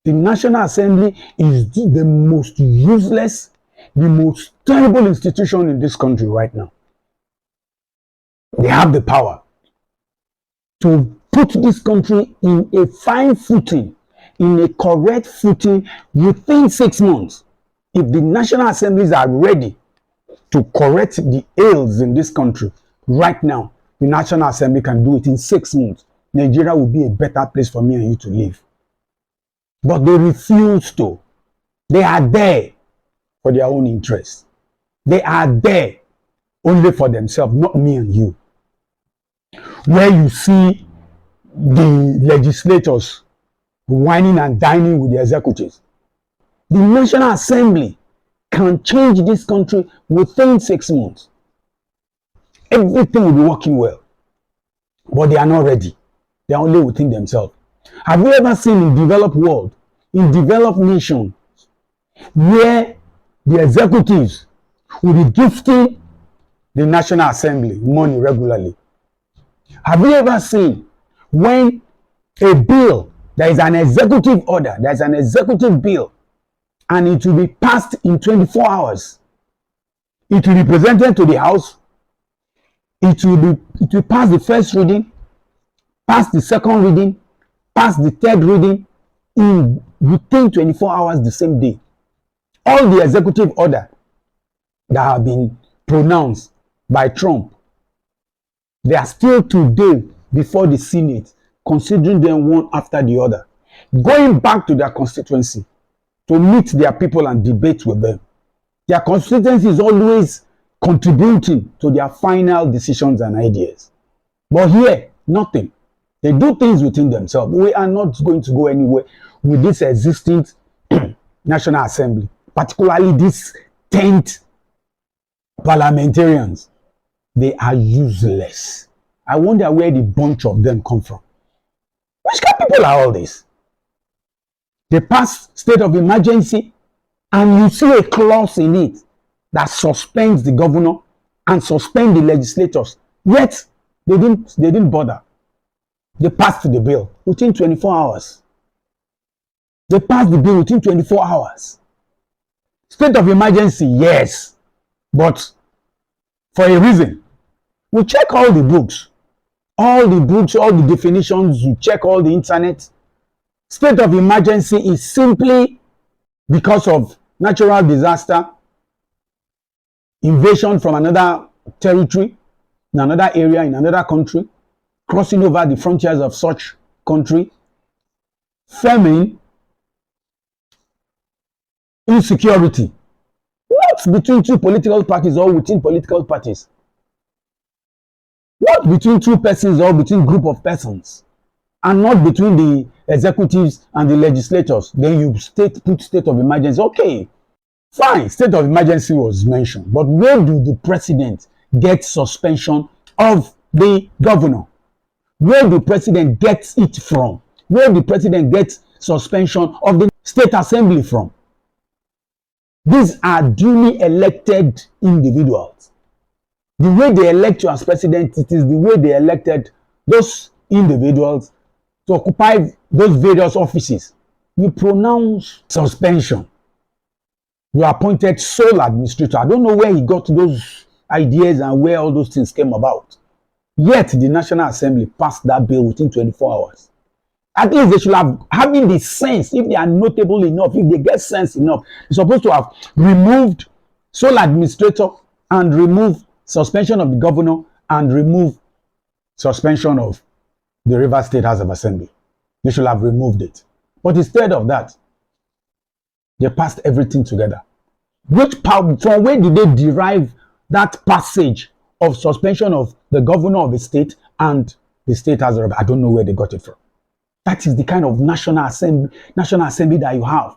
The National Assembly is the most useless, the most terrible institution in this country right now. They have the power to put this country in a fine footing, in a correct footing within 6 months. If the National Assemblies are ready to correct the ills in this country right now, the National Assembly can do it in 6 months. Nigeria will be a better place for me and you to live. But they refuse to. They are there for their own interests. They are there only for themselves, not me and you. Where you see the legislators whining and dining with the executives. The National Assembly can change this country within 6 months. Everything will be working well. But they are not ready. They are only within themselves. Have you ever seen in developed world, in developed nations, where the executives will be gifting the National Assembly money regularly? Have you ever seen when a bill, there is an executive order, there is an executive bill, and it will be passed in 24 hours. It will be presented to the House. It will pass the first reading, pass the second reading, pass the third reading within 24 hours the same day. All the executive order that have been pronounced by Trump, they are still today before the Senate, considering them one after the other, going back to their constituency to meet their people and debate with them. Their constituency is always contributing to their final decisions and ideas. But here, nothing. They do things within themselves. We are not going to go anywhere with this existing National Assembly, particularly these 10th parliamentarians. They are useless. I wonder where the bunch of them come from. Which kind of people are all these? They pass state of emergency and you see a clause in it that suspends the governor and suspend the legislators. Yet they didn't bother. They passed the bill within 24 hours. They passed the bill within 24 hours. State of emergency, yes, but for a reason. We check all the books, all the definitions, you check all the internet. State of emergency is simply because of natural disaster, invasion from another territory, in another area, in another country, crossing over the frontiers of such country, famine, insecurity, not between two political parties or within political parties, not between two persons or between group of persons, and not between the executives and the legislators. Then you put state of emergency. Okay, fine, state of emergency was mentioned, but where do the president get suspension of the governor? Where the president gets it from? Where the president gets suspension of the state assembly from? These are duly elected individuals. The way they elect you as president, it is the way they elected those individuals to occupy those various offices. You pronounce suspension. You appointed sole administrator. I don't know where he got those ideas and where all those things came about. Yet the National Assembly passed that bill within 24 hours. At least they should have having the sense, if they are notable enough, if they get sense enough, they're supposed to have removed sole administrator and remove suspension of the governor and remove suspension of the Rivers State House of Assembly. They should have removed it. But instead of that, they passed everything together. Which power, from where did they derive that passage of suspension of the governor of the state and the state House of Assembly? I don't know where they got it from. That is the kind of National Assembly that you have.